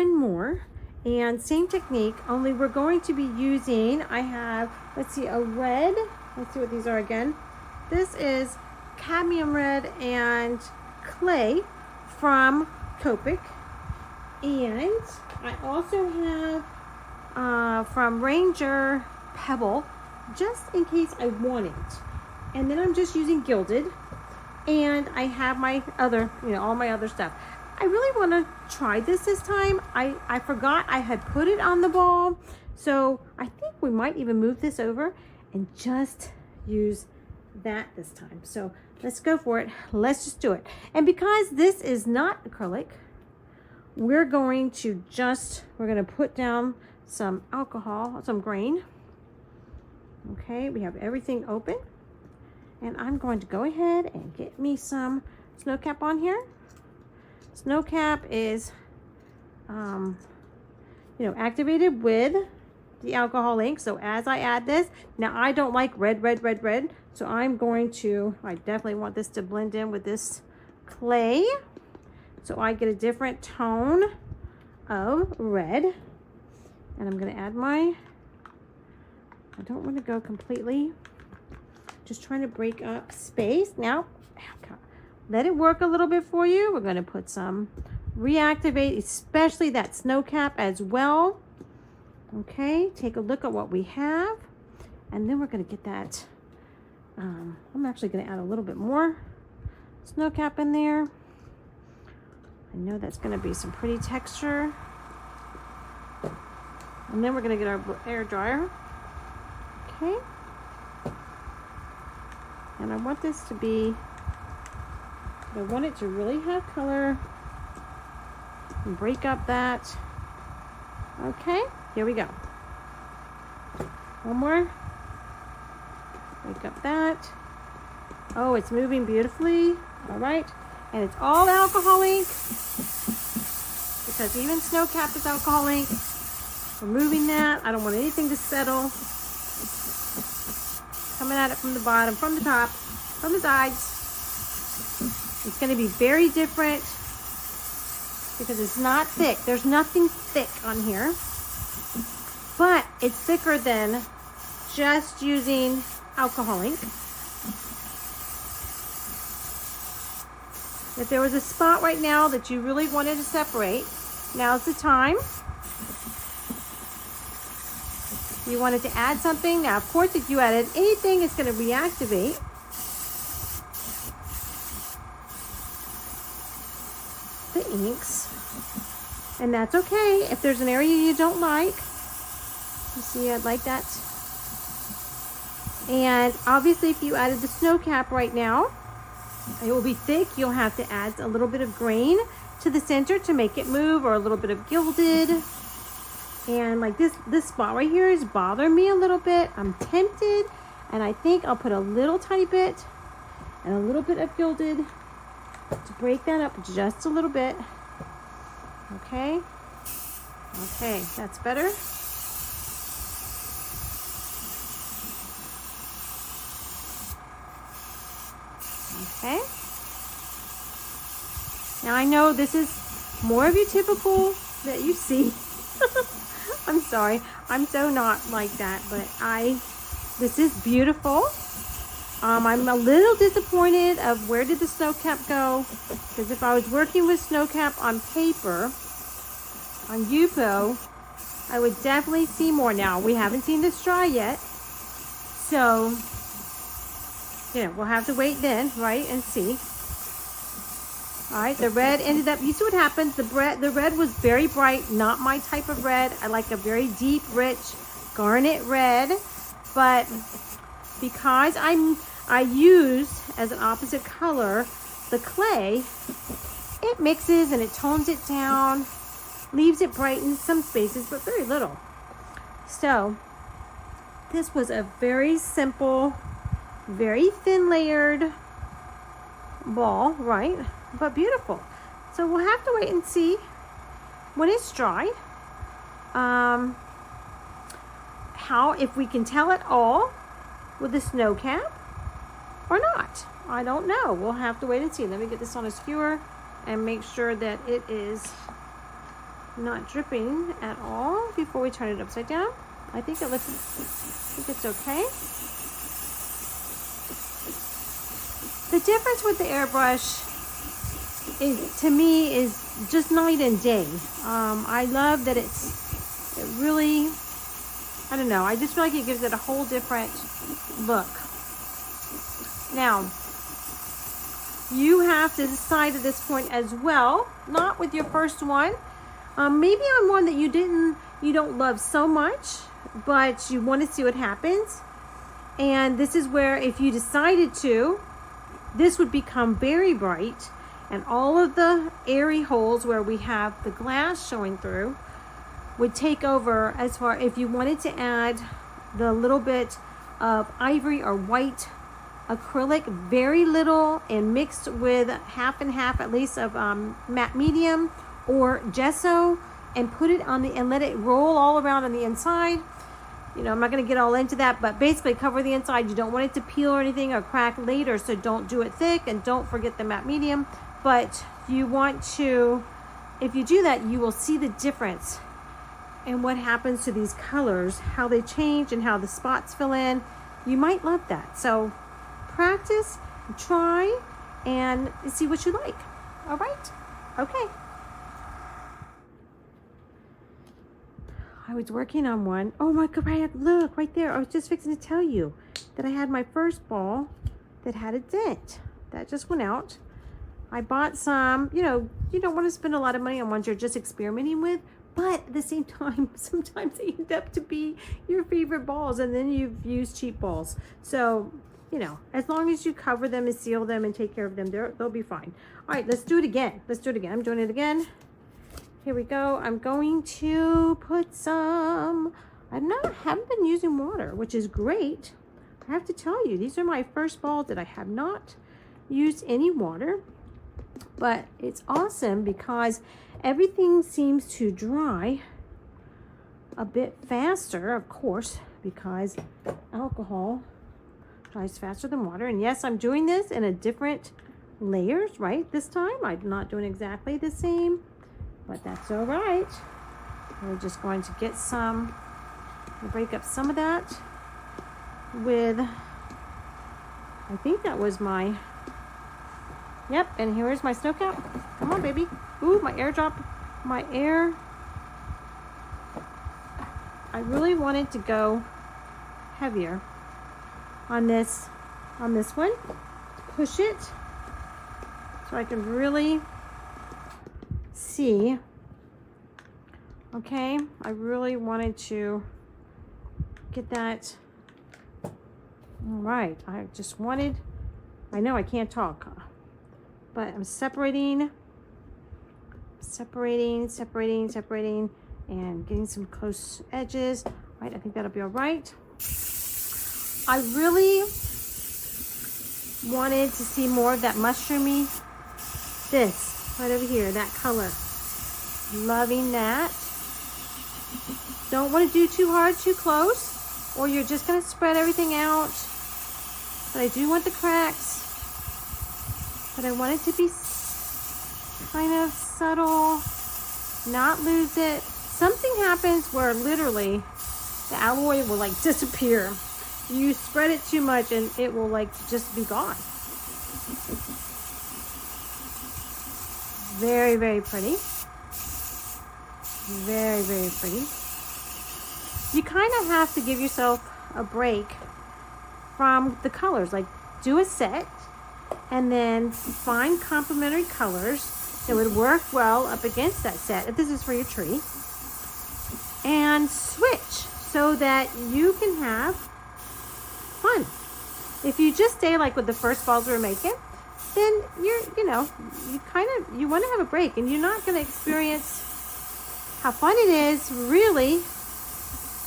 one more, and same technique, only we're going to be using, I have, let's see, a red. Let's see what these are again. This is cadmium red and clay from Copic. And I also have from Ranger Pebble, just in case I want it. And then I'm just using gilded. And I have my other, all my other stuff. I really want to try this time. I forgot I had put it on the ball. So I think we might even move this over and just use that this time. So let's go for it. Let's just do it. And because this is not acrylic, we're going to put down some alcohol, some grain. Okay, we have everything open. And I'm going to go ahead and get me some snow cap on here. Snow cap is, activated with the alcohol ink. So as I add this, now I don't like red. So I definitely want this to blend in with this clay. So I get a different tone of red. And I'm going to add I don't want to go completely. Just trying to break up space. Now, let it work a little bit for you. We're going to put some reactivate, especially that snow cap as well. Okay, take a look at what we have. And then we're going to get that. I'm actually going to add a little bit more snow cap in there. I know that's going to be some pretty texture. And then we're going to get our air dryer. Okay. And I want this to be, I want it to really have color. And break up that. Okay, here we go. One more. Break up that. Oh, it's moving beautifully. All right. And it's all alcohol ink. Because even snow cap is alcohol ink. Removing that. I don't want anything to settle. Coming at it from the bottom, from the top, from the sides. It's going to be very different because it's not thick. There's nothing thick on here. But it's thicker than just using alcohol ink. If there was a spot right now that you really wanted to separate, now's the time. You wanted to add something. Now, of course, if you added anything, it's going to reactivate. The inks. And that's okay. If there's an area you don't like, you see, I'd like that. And obviously, if you added the snow cap right now, it will be thick. You'll have to add a little bit of grain to the center to make it move, or a little bit of gilded. And like this spot right here is bothering me a little bit. I'm tempted, and I think I'll put a little tiny bit and a little bit of gilded to break that up just a little bit. Okay. Okay, that's better. Okay. Now I know this is more of your typical that you see. I'm sorry, I'm so not like that, but this is beautiful. I'm a little disappointed of where did the snow cap go, because if I was working with snow cap on paper, on Yupo, I would definitely see more. Now, we haven't seen this dry yet, so, we'll have to wait then, right, and see. All right, the red ended up, you see what happens, the red was very bright, not my type of red. I like a very deep, rich garnet red, but because I use as an opposite color the clay, it mixes and it tones it down, leaves it bright in some spaces, but very little. So this was a very simple, very thin layered ball, right? But beautiful. So we'll have to wait and see when it's dry. If we can tell it all with the snow cap or not. I don't know. We'll have to wait and see. Let me get this on a skewer and make sure that it is not dripping at all before we turn it upside down. I think it looks, I think it's okay. The difference with the airbrush is, to me, is just night and day. I love that it really, I don't know, I just feel like it gives it a whole different look. Now, you have to decide at this point as well, not with your first one, maybe on one that you don't love so much, but you want to see what happens. And this is where, if you decided to, this would become very bright, and all of the airy holes where we have the glass showing through would take over, as far if you wanted to add the little bit of ivory or white acrylic, very little, and mixed with half and half at least of matte medium or gesso, and put it on the, and let it roll all around on the inside. You know, I'm not going to get all into that, but basically cover the inside. You don't want it to peel or anything or crack later, so don't do it thick, and don't forget the matte medium. But you want to, if you do that, you will see the difference in what happens to these colors, how they change and how the spots fill in. You might love that. So practice, try, and see what you like. All right? Okay. I was working on one. Oh my God, look right there. I was just fixing to tell you that I had my first ball that had a dent. That just went out. I bought some, you know, you don't want to spend a lot of money on ones you're just experimenting with, but at the same time, sometimes they end up to be your favorite balls, and then you've used cheap balls. So, you know, as long as you cover them and seal them and take care of them, they'll be fine. All right, let's do it again. Let's do it again. I'm doing it again. Here we go. I'm going to put some, haven't been using water, which is great. I have to tell you, these are my first balls that I have not used any water, but it's awesome because everything seems to dry a bit faster, of course, because alcohol dries faster than water. And yes, I'm doing this in a different layers, right? This time I'm not doing exactly the same, but that's all right. We're just going to get some, break up some of that with, I think that was my, yep, and here's my snow cap. Come on, baby. Ooh, my airdrop, my air. I really wanted to go heavier on this one. Push it so I can really see. Okay, I really wanted to get that. All right, I just wanted, I know I can't talk, but I'm separating, and getting some close edges. Right, I think that'll be all right. I really wanted to see more of that mushroomy, this right over here, that color. Loving that. Don't want to do too hard, too close, or you're just going to spread everything out. But I do want the cracks, but I want it to be kind of subtle, not lose it. Something happens where literally the alloy will like disappear. You spread it too much and it will like just be gone. Very, very pretty. Very, very pretty. You kind of have to give yourself a break from the colors. Like, do a set and then find complementary colors that would work well up against that set, if this is for your tree, and switch so that you can have fun. If you just stay like with the first balls we were making, then you want to have a break, and you're not going to experience how fun it is really,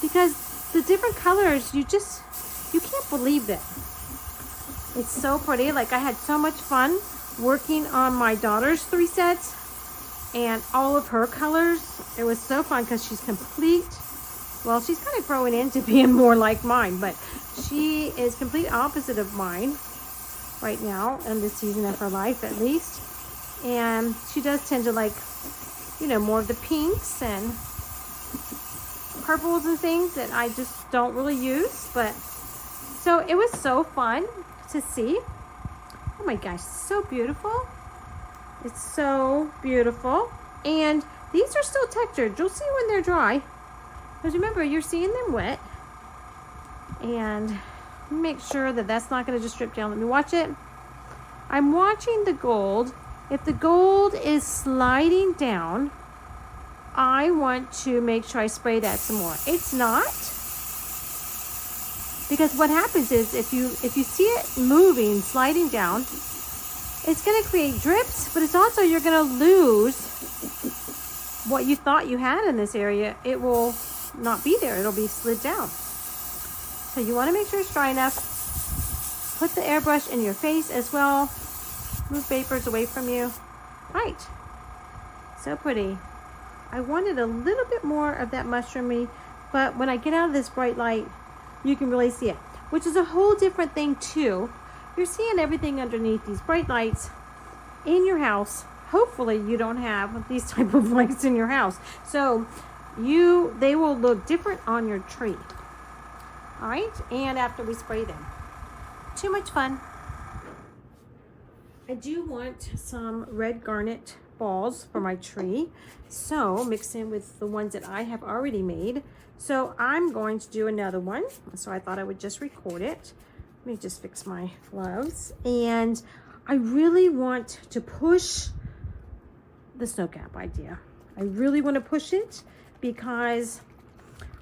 because the different colors, you can't believe it. It's so pretty. Like, I had so much fun working on my daughter's 3 sets and all of her colors. It was so fun because she's complete. Well, she's kind of growing into being more like mine, but she is complete opposite of mine right now in this season of her life, at least. And she does tend to like you know, more of the pinks and purples and things that I just don't really use. But so it was so fun to see. Oh my gosh, so beautiful. It's so beautiful. And these are still textured. You'll see when they're dry. Because remember, you're seeing them wet. And make sure that that's not going to just strip down. Let me watch it. I'm watching the gold. If the gold is sliding down, I want to make sure I spray that some more. It's not. Because what happens is if you see it moving, sliding down, it's going to create drips, but it's also, you're going to lose what you thought you had in this area. It will not be there. It'll be slid down. So you want to make sure it's dry enough. Put the airbrush in your face as well. Move vapors away from you. Right. So pretty. I wanted a little bit more of that mushroomy, but when I get out of this bright light, you can really see it, which is a whole different thing too. You're seeing everything underneath these bright lights in your house. Hopefully you don't have these type of lights in your house. So they will look different on your tree. All right, and after we spray them. Too much fun. I do want some red garnet balls for my tree, so mix in with the ones that I have already made. So I'm going to do another one, so I thought I would just record it. Let me just fix my gloves. And I really want to push the snow cap idea. I really want to push it because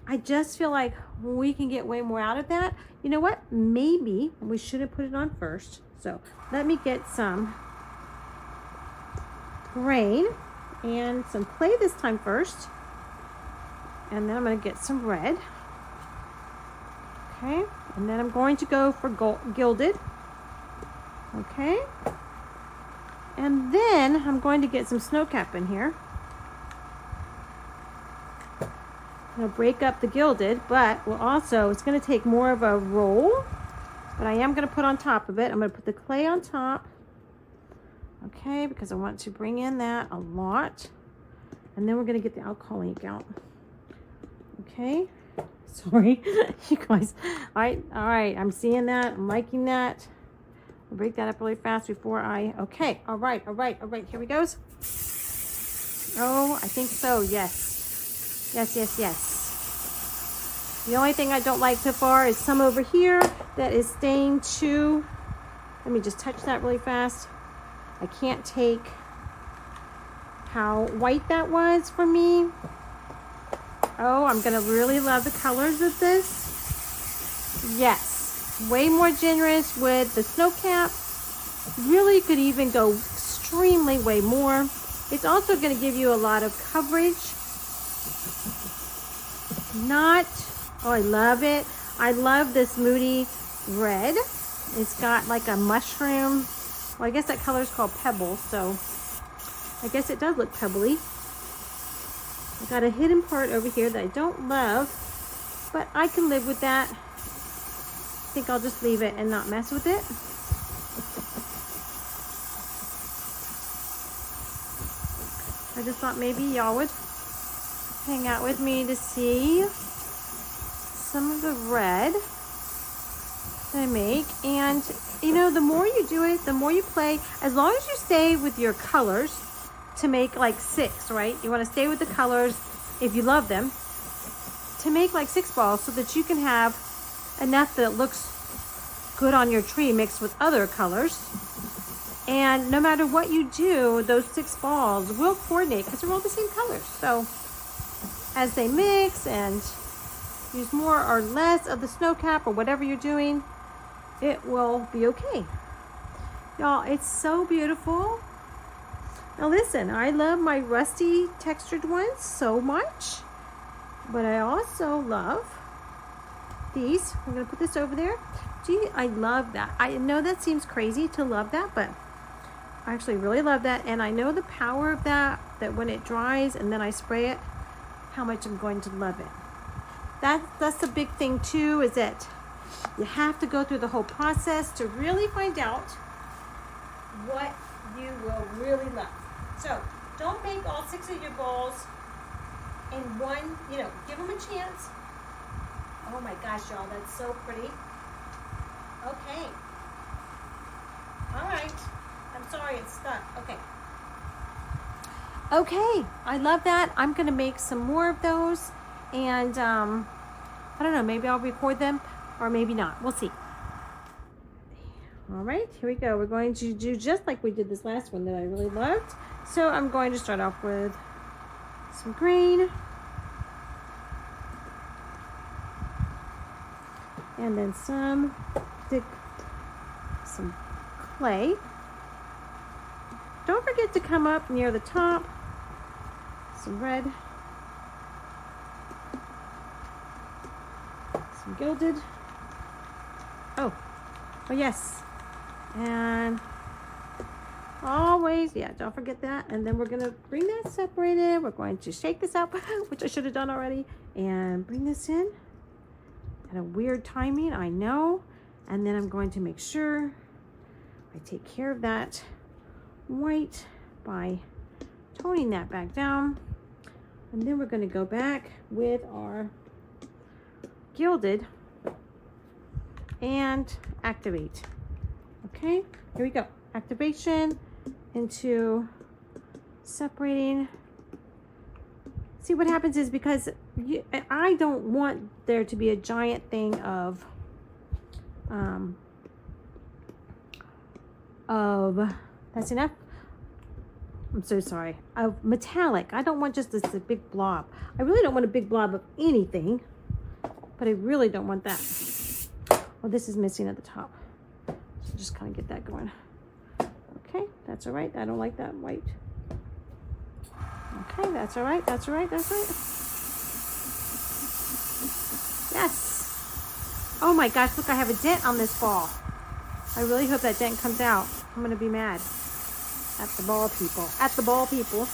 I just feel like we can get way more out of that. You know what? Maybe we should have put it on first. So let me get some grain and some clay this time first. And then I'm going to get some red. Okay. And then I'm going to go for gilded. Okay. And then I'm going to get some snow cap in here. I'm going to break up the gilded, but we'll also, it's going to take more of a roll, but I am going to put on top of it. I'm going to put the clay on top. Okay, because I want to bring in that a lot. And then we're going to get the alcohol ink out. Okay. Sorry, you guys. All right. I'm seeing that. I'm liking that. I'll break that up really fast before okay. All right. Here we goes. Oh, I think so. Yes. The only thing I don't like so far is some over here that is staying too. Let me just touch that really fast. I can't take how white that was for me. Oh, I'm going to really love the colors of this. Yes, way more generous with the snow cap. Really could even go extremely way more. It's also going to give you a lot of coverage. Oh, I love it. I love this Moody red. It's got like a mushroom. Well, I guess that color is called Pebble, so I guess it does look pebbly. I got a hidden part over here that I don't love, but I can live with that. I think I'll just leave it and not mess with it. I just thought maybe y'all would hang out with me to see some of the red that I make. And you know, the more you do it, the more you play, as long as you stay with your colors to make like 6, right? You want to stay with the colors if you love them to make like 6 balls so that you can have enough that looks good on your tree mixed with other colors. And no matter what you do, those 6 balls will coordinate because they're all the same colors. So as they mix and use more or less of the snow cap or whatever you're doing, it will be okay. Y'all, it's so beautiful. Now listen, I love my rusty textured ones so much, but I also love these. I'm gonna put this over there. Gee, I love that. I know that seems crazy to love that, but I actually really love that. And I know the power of that when it dries and then I spray it, how much I'm going to love it. That's the big thing too, is that you have to go through the whole process to really find out what you will really love. So don't make all 6 of your balls in one, you know, give them a chance. Oh my gosh, y'all, that's so pretty. Okay. All right. I'm sorry, it's stuck. Okay. Okay, I love that. I'm going to make some more of those. And I don't know, maybe I'll record them or maybe not. We'll see. All right, here we go. We're going to do just like we did this last one that I really loved. So I'm going to start off with some green. And then some clay. Don't forget to come up near the top. Some red. Some gilded. Oh yes. And always, yeah, don't forget that. And then we're gonna bring that separated. We're going to shake this up, which I should have done already, and bring this in at a weird timing, I know. And then I'm going to make sure I take care of that white by toning that back down. And then we're going to go back with our gilded and activate. Okay, here we go. Activation into separating. See, what happens is, because I don't want there to be a giant thing of that's enough. I'm so sorry. Of metallic. I don't want just this a big blob. I really don't want a big blob of anything, but I really don't want that. Well, this is missing at the top. So just kind of get that going. Okay, that's all right. I don't like that white. Okay, that's all right. That's all right. That's right. Yes. Oh my gosh, look, I have a dent on this ball. I really hope that dent comes out. I'm going to be mad at the ball people. At the ball people.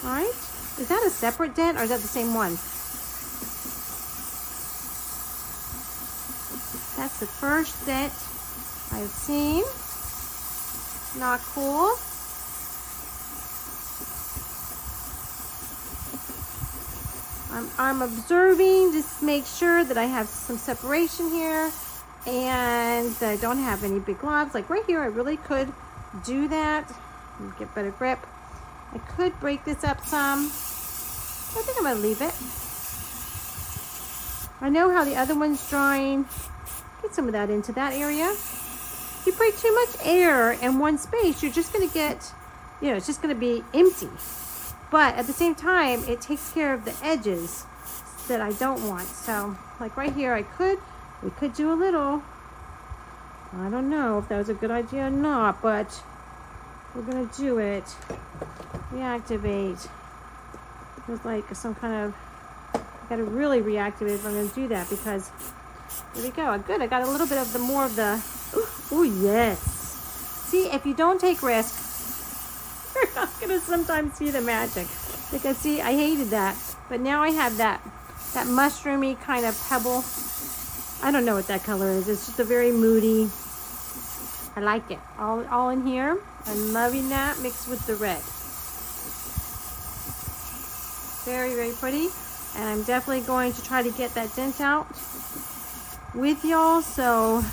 All right. Is that a separate dent or is that the same one? That's the first dent I've seen. Not cool. I'm observing, just make sure that I have some separation here and that I don't have any big globs. Like right here, I really could do that and get better grip. I could break this up some. I think I'm gonna leave it. I know how the other one's drying. Get some of that into that area. If you break too much air in one space, you're just gonna get, you know, it's just gonna be empty. But at the same time, it takes care of the edges that I don't want. So like right here, we could do a little, I don't know if that was a good idea or not, but we're gonna do it. Reactivate. Feels like some kind of, I gotta really reactivate if I'm gonna do that, because there we go. Good, I got a little bit of the more of the, oh yes. See, if you don't take risks, you're not gonna sometimes see the magic. Because see, I hated that, but now I have that mushroomy kind of pebble. I don't know what that color is. It's just a very moody. I like it. All in here. I'm loving that mixed with the red. Very, very pretty. And I'm definitely going to try to get that dent out with y'all. So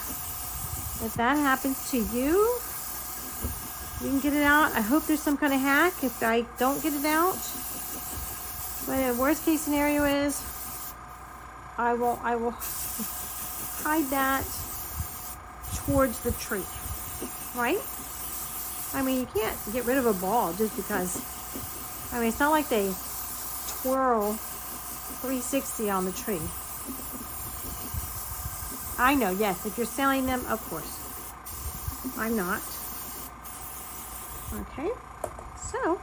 if that happens to you, you can get it out. I hope there's some kind of hack if I don't get it out. But the worst case scenario is I will hide that towards the tree, right? I mean, you can't get rid of a ball just because. I mean, it's not like they twirl 360 on the tree. I know, yes, if you're selling them, of course. I'm not. Okay, so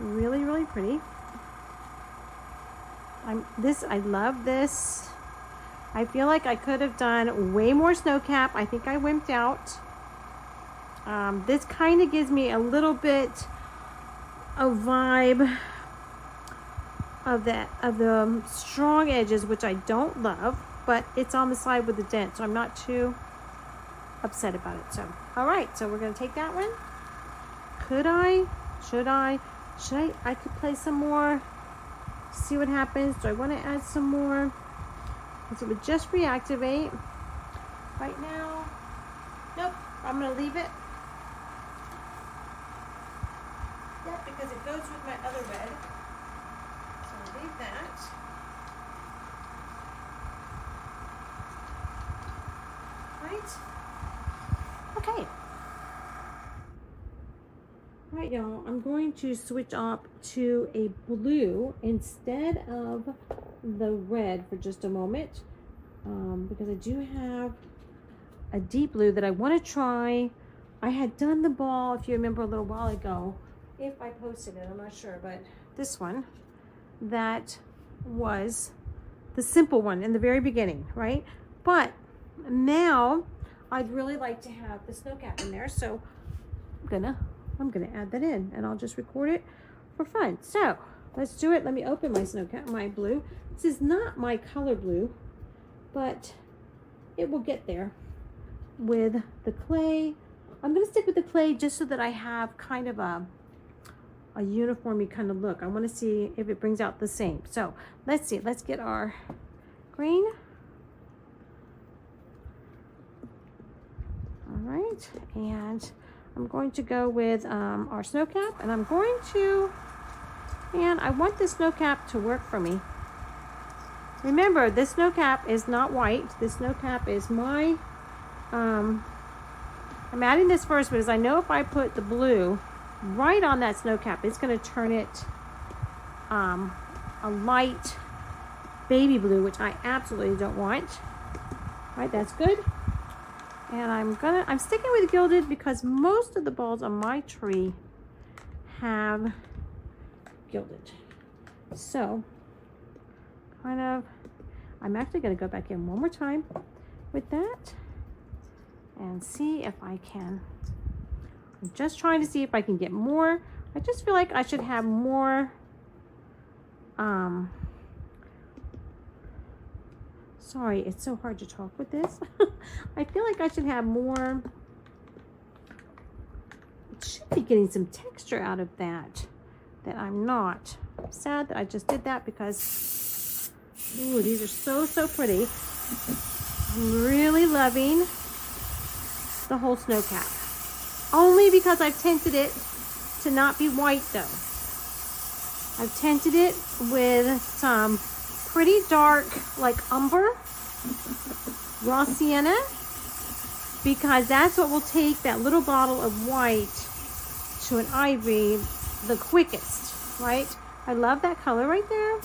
really, really pretty. I love this. I feel like I could have done way more snow cap. I think I wimped out. This kind of gives me a little bit of vibe of the strong edges, which I don't love, but it's on the side with the dent, so I'm not too upset about it. So, all right, so we're going to take that one. Should I? I could play some more. See what happens. Do I want to add some more? Because it would just reactivate. Right now, nope, I'm going to leave it. Yep, because it goes with my other red. So I'll leave that. Right? Okay. Right, y'all, I'm going to switch up to a blue instead of the red for just a moment, because I do have a deep blue that I want to try. I had done the ball, if you remember, a little while ago. If I posted it, I'm not sure, but this one, that was the simple one in the very beginning, right? But now I'd really like to have the snow cap in there, so I'm gonna add that in, and I'll just record it for fun. So let's do it. Let me open my snow cap, my blue. This is not my color blue, but it will get there with the clay. I'm gonna stick with the clay just so that I have kind of a uniformy kind of look. I want to see if it brings out the same. So let's see. Let's get our green. All right, and I'm going to go with our snow cap, and I'm going to, and I want this snow cap to work for me. Remember, this snow cap is not white. This snow cap is my, I'm adding this first because I know if I put the blue right on that snow cap, it's going to turn it a light baby blue, which I absolutely don't want. All right, that's good. And I'm sticking with gilded because most of the balls on my tree have gilded. So I'm actually going to go back in one more time with that and see if I can. I'm just trying to see if I can get more. I just feel like I should have more. Sorry, it's so hard to talk with this. I feel like I should have more. It should be getting some texture out of that I'm not. I'm sad that I just did that because, ooh, these are so pretty. I'm really loving the whole snow cap. Only because I've tinted it to not be white though. I've tinted it with some pretty dark, like umber, raw sienna, because that's what will take that little bottle of white to an ivory the quickest, right? I love that color right there.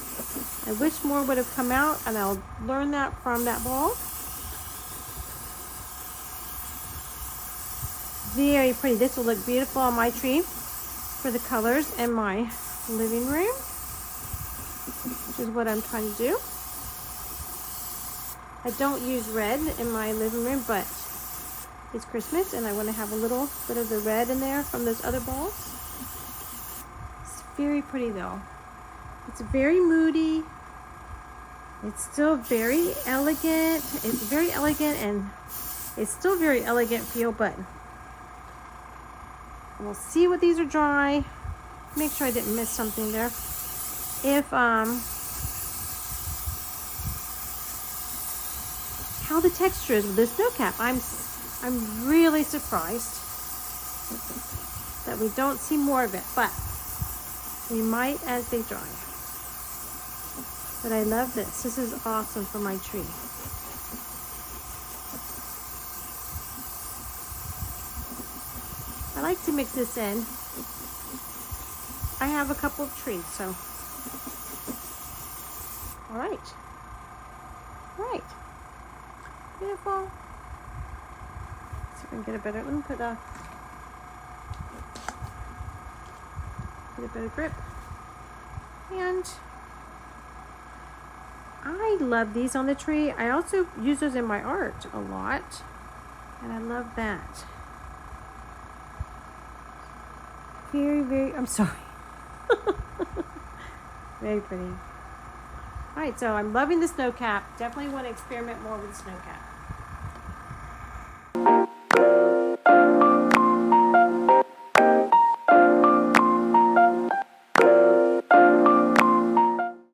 I wish more would have come out, and I'll learn that from that ball. Very pretty. This will look beautiful on my tree for the colors in my living room, which is what I'm trying to do. I don't use red in my living room, but it's Christmas and I want to have a little bit of the red in there from those other balls. It's very pretty though. It's very moody. It's still very elegant. It's very elegant and it's still very elegant feel, but we'll see what these are dry. Make sure I didn't miss something there. If how the texture is with this snow cap. I'm really surprised that we don't see more of it, but we might as they dry. But I love this. This is awesome for my tree. I like to mix this in. I have a couple of trees, so. All right. Beautiful. See if I can get a better, let me put get a better grip. And I love these on the tree. I also use those in my art a lot. And I love that. Very, I'm sorry. Very pretty. All right, so I'm loving the snow cap. Definitely want to experiment more with the snow cap.